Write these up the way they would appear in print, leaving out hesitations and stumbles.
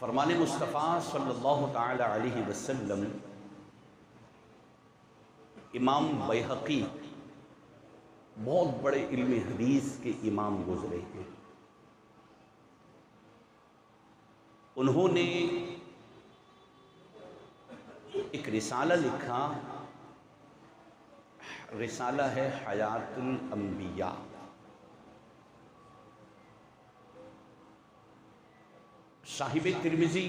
فرمان مصطفیٰ صلی اللہ تعالی علیہ وسلم امام بیہقی بہت بڑے علم حدیث کے امام گزرے ہیں۔ انہوں نے ایک رسالہ لکھا، رسالہ ہے حیات الانبیاء۔ صاحب ترمذی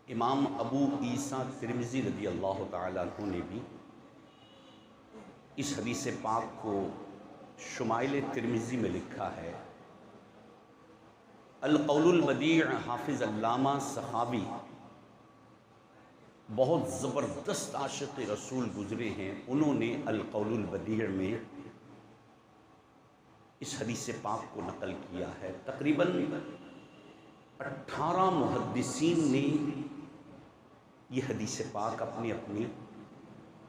امام ابو عیسیٰ ترمذی رضی اللہ تعالیٰ عنہ نے بھی اس حدیث پاک کو شمائل ترمذی میں لکھا ہے۔ القول البدیع حافظ علامہ سخاوی بہت زبردست عاشق رسول گزرے ہیں، انہوں نے القول البدیع میں اس حدیث پاک کو نقل کیا ہے۔ تقریباً 18 محدثین نے یہ حدیث پاک اپنی اپنی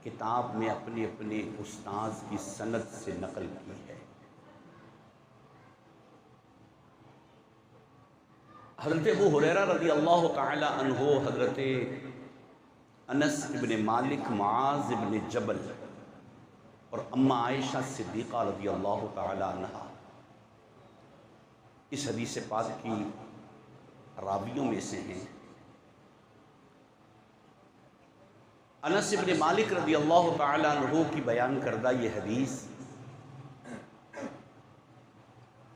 کتاب میں اپنے اپنے استاذ کی سند سے نقل کی ہے۔ حضرت ابو ہریرہ رضی اللہ تعالی عنہ، حضرت انس ابن مالک، معاذ ابن جبل اور اماں عائشہ صدیقہ رضی اللہ تعالی عنہ اس حدیث پاک کی راویوں میں سے ہیں۔ انس ابن مالک رضی اللہ تعالی عنہ کی بیان کردہ یہ حدیث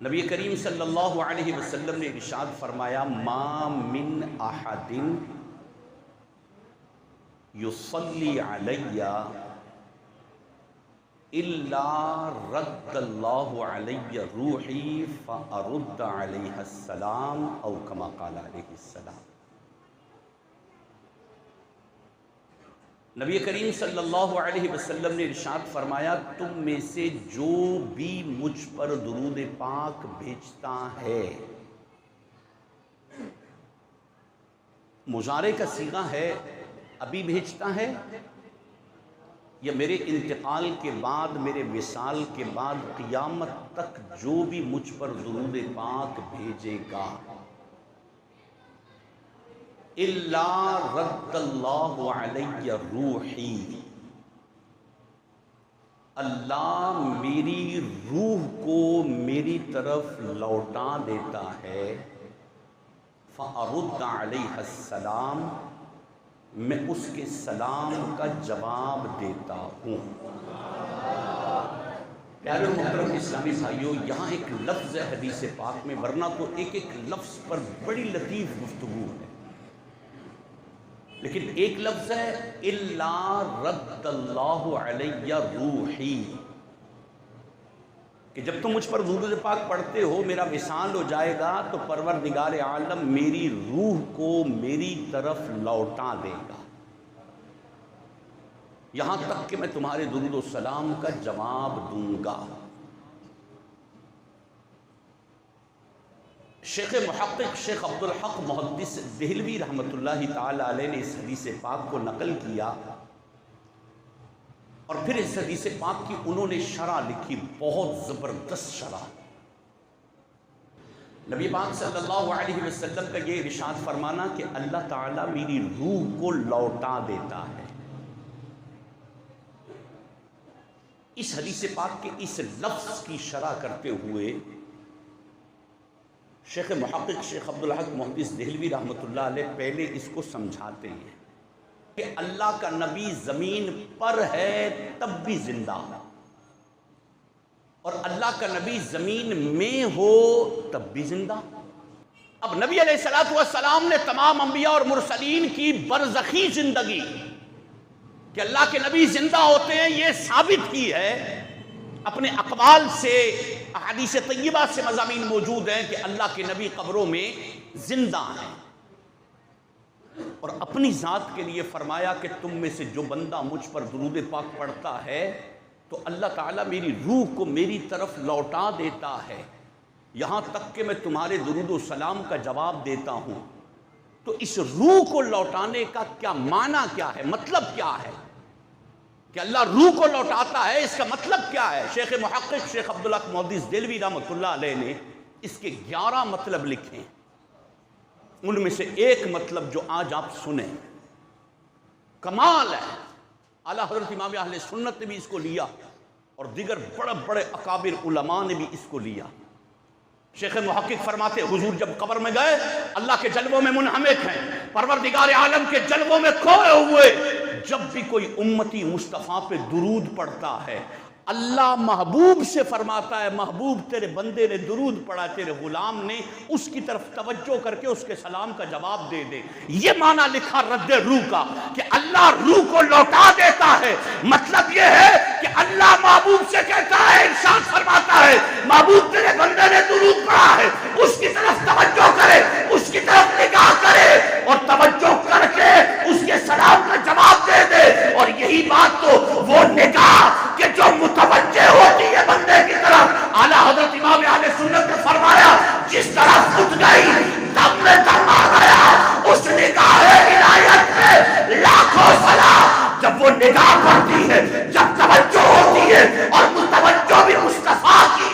نبی کریم صلی اللہ علیہ وسلم نے ارشاد فرمایا، ما من احد یصلی علی الا رد اللہ علی روحی فارد علیہ السلام او کما قال علیہ السلام۔ نبی کریم صلی اللہ علیہ وسلم نے ارشاد فرمایا، تم میں سے جو بھی مجھ پر درود پاک بھیجتا ہے، مضارع کا صیغہ ہے ابھی بھیجتا ہے یا میرے انتقال کے بعد، میرے وصال کے بعد قیامت تک جو بھی مجھ پر درود پاک بھیجے گا، الا رد اللہ علی روحی، اللہ میری روح کو میری طرف لوٹا دیتا ہے، فارد علیہ السلام، میں اس کے سلام کا جواب دیتا ہوں۔ پیارے محترم اسلامی بھائیوں، یہاں ایک لفظ ہے حدیث پاک میں، ورنہ تو ایک ایک لفظ پر بڑی لطیف گفتگو ہے، لیکن ایک لفظ ہے الا رد اللہ علی روحی، کہ جب تم مجھ پر درود پاک پڑھتے ہو، میرا وصال ہو جائے گا تو پروردگار عالم میری روح کو میری طرف لوٹا دے گا، یہاں تک کہ میں تمہارے درود و سلام کا جواب دوں گا۔ شیخ محقق شیخ عبدالحق محدث دہلوی رحمۃ اللہ تعالی علیہ نے اس حدیث پاک کو نقل کیا، اور پھر اس حدیث پاک کی انہوں نے شرح لکھی، بہت زبردست شرح۔ نبی پاک صلی اللہ علیہ وسلم کا یہ ارشاد فرمانا کہ اللہ تعالیٰ میری روح کو لوٹا دیتا ہے، اس حدیث پاک کے اس لفظ کی شرح کرتے ہوئے شیخ محقق شیخ عبدالحق محدث دہلوی رحمۃ اللہ علیہ پہلے اس کو سمجھاتے ہیں کہ اللہ کا نبی زمین پر ہے تب بھی زندہ، اور اللہ کا نبی زمین میں ہو تب بھی زندہ۔ اب نبی علیہ الصلوۃ والسلام نے تمام انبیاء اور مرسلین کی برزخی زندگی کہ اللہ کے نبی زندہ ہوتے ہیں یہ ثابت کی ہے، اپنے اقوال سے، احادیث طیبہ سے مضامین موجود ہیں کہ اللہ کے نبی قبروں میں زندہ ہیں، اور اپنی ذات کے لیے فرمایا کہ تم میں سے جو بندہ مجھ پر درود پاک پڑھتا ہے تو اللہ تعالیٰ میری روح کو میری طرف لوٹا دیتا ہے، یہاں تک کہ میں تمہارے درود و سلام کا جواب دیتا ہوں۔ تو اس روح کو لوٹانے کا کیا معنی کیا ہے، مطلب کیا ہے کہ اللہ روح کو لوٹاتا ہے، اس کا مطلب کیا ہے؟ شیخ محقق شیخ عبدالحق محدث دہلوی رحمۃ اللہ علیہ نے اس کے 11 مطلب لکھے ہیں۔ ان میں سے ایک مطلب جو آج آپ سنیں، کمال ہے، اعلیٰ حضرت امام اہل سنت نے بھی اس کو لیا اور دیگر بڑے بڑے اکابر علماء نے بھی اس کو لیا۔ شیخ محقق فرماتے حضور جب قبر میں گئے اللہ کے جلووں میں منہمک ہیں، پروردگار عالم کے جلووں میں کھوئے ہوئے، جب بھی کوئی امتی مصطفیٰ پہ درود پڑھتا ہے اللہ محبوب سے فرماتا ہے محبوب تیرے بندے نے درود پڑھا، تیرے غلام نے، اس کی طرف توجہ کر کے اس کے سلام کا جواب دے دے۔ یہ معنی لکھا رد روح کا کہ اللہ روح کو لوٹا دیتا ہے۔ مطلب یہ ہے کہ اللہ محبوب سے کہتا ہے، ارشاد فرماتا ہے محبوب تیرے بندے نے درود پڑھا ہے، اس کی طرف توجہ کرے، اس کی طرف نگاہ کرے اور توجہ کر کے اس کے سلام کا جواب دے دے۔ اور یہی بات تو وہ نگاہ کہ جو متوجہ ہوتی ہے بندے کی طرف، اعلیٰ حضرت امام اہل سنت نے فرمایا جس طرف اٹھ گئی دم میں دم آ گیا، اس نگاہ عنایت میں لاکھوں سلام۔ جب وہ نگاہ پڑتی ہے، جب توجہ ہوتی ہے اور متوجہ بھی مصطفیٰ کی۔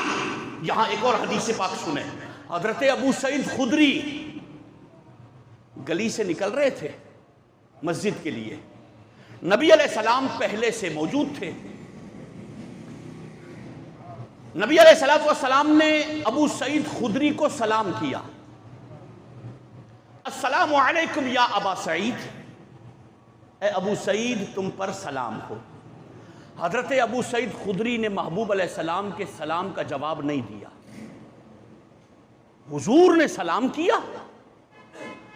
یہاں ایک اور حدیث پاک سنیں، حضرت ابو سعید خدری گلی سے نکل رہے تھے مسجد کے لیے، نبی علیہ السلام پہلے سے موجود تھے۔ نبی علیہ السلام نے ابو سعید خدری کو سلام کیا، السلام علیکم یا ابا سعید، اے ابو سعید تم پر سلام ہو۔ حضرت ابو سعید خدری نے محبوب علیہ السلام کے سلام کا جواب نہیں دیا۔ حضور نے سلام کیا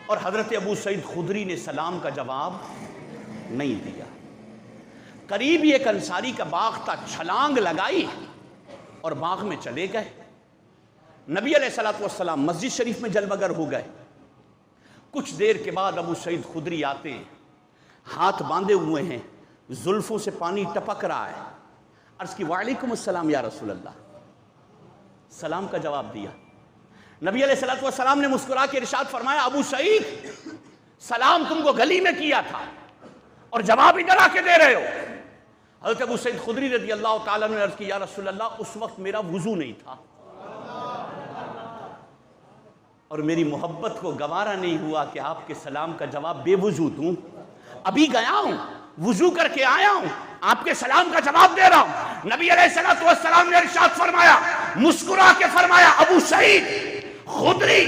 اور حضرت ابو سعید خدری نے سلام کا جواب نہیں دیا۔ قریب ایک انصاری کا باغ تھا، چھلانگ لگائی اور باغ میں چلے گئے۔ نبی علیہ السلام مسجد شریف میں جلوگر ہو گئے۔ کچھ دیر کے بعد ابو سعید خدری آتے ہیں، ہاتھ باندھے ہوئے ہیں، زلفوں سے پانی ٹپک رہا ہے۔ عرض کی وعلیکم السلام یا رسول اللہ، سلام کا جواب دیا۔ نبی علیہ السلام نے مسکرا کے ارشاد فرمایا ابو سعید سلام تم کو گلی میں کیا تھا اور جواب ادھر آ کے دے رہے ہو۔ حضرت ابو سعید خدری رضی اللہ تعالیٰ نے عرض کی یا رسول اللہ اس وقت میرا وضو نہیں تھا اور میری محبت کو گوارا نہیں ہوا کہ آپ کے سلام کا جواب بے وضو دوں، ابھی گیا ہوں وضو کر کے آیا ہوں، آپ کے سلام کا جواب دے رہا ہوں۔ نبی علیہ السلام نے ارشاد فرمایا، مسکرا کے فرمایا ابو سعید خدری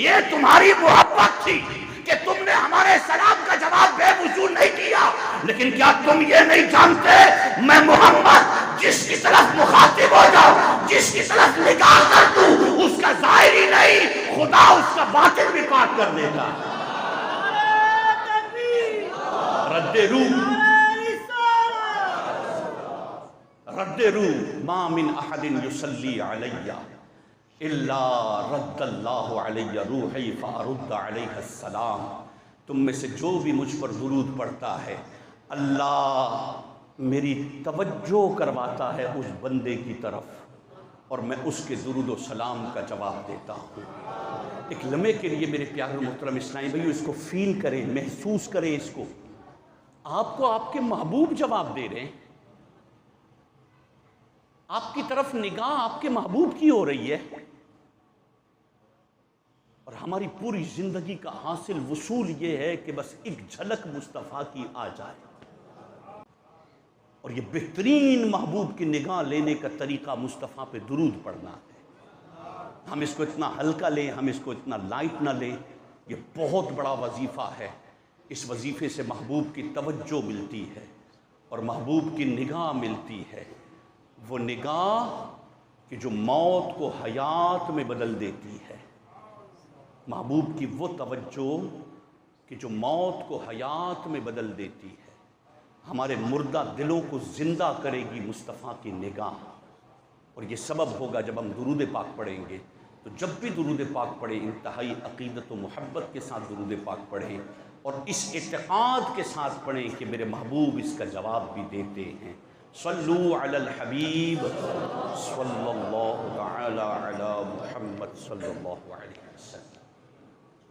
یہ تمہاری محبت تھی کہ تم نے ہمارے سلام کا جواب بے وضو نہیں کیا، لیکن کیا تم یہ نہیں جانتے میں محمد جس کی طرف مخاطب ہو جاؤں، جس کی طرف نگاہ کر دوں اس کا ظاہر ہی نہیں خدا اس کا باطن بھی پاک کر دے گا۔ رد روح رد روح ما من احد یصلی علی الا رد اللہ علی روحی فارد علیہ السلام۔ تم میں سے جو بھی مجھ پر درود پڑھتا ہے اللہ میری توجہ کرواتا ہے اس بندے کی طرف اور میں اس کے درود و سلام کا جواب دیتا ہوں۔ ایک لمحے کے لیے میرے پیارے محترم اسلامی بھائیو اس کو فیل کریں، محسوس کریں اس کو۔ آپ کو آپ کے محبوب جواب دے رہے ہیں، آپ کی طرف نگاہ آپ کے محبوب کی ہو رہی ہے اور ہماری پوری زندگی کا حاصل وصول یہ ہے کہ بس ایک جھلک مصطفیٰ کی آ جائے۔ اور یہ بہترین محبوب کی نگاہ لینے کا طریقہ مصطفیٰ پہ درود پڑھنا ہے۔ ہم اس کو اتنا ہلکا لیں، ہم اس کو اتنا لائٹ نہ لیں، یہ بہت بڑا وظیفہ ہے۔ اس وظیفے سے محبوب کی توجہ ملتی ہے اور محبوب کی نگاہ ملتی ہے، وہ نگاہ کہ جو موت کو حیات میں بدل دیتی ہے، محبوب کی وہ توجہ کہ جو موت کو حیات میں بدل دیتی ہے، ہمارے مردہ دلوں کو زندہ کرے گی مصطفیٰ کی نگاہ۔ اور یہ سبب ہوگا جب ہم درود پاک پڑھیں گے تو جب بھی درود پاک پڑھیں انتہائی عقیدت و محبت کے ساتھ درود پاک پڑھیں اور اس اعتقاد کے ساتھ پڑھیں کہ میرے محبوب اس کا جواب بھی دیتے ہیں۔ صلو علی الحبیب صلی اللہ تعالی علی محمد صلی اللہ علیہ وسلم۔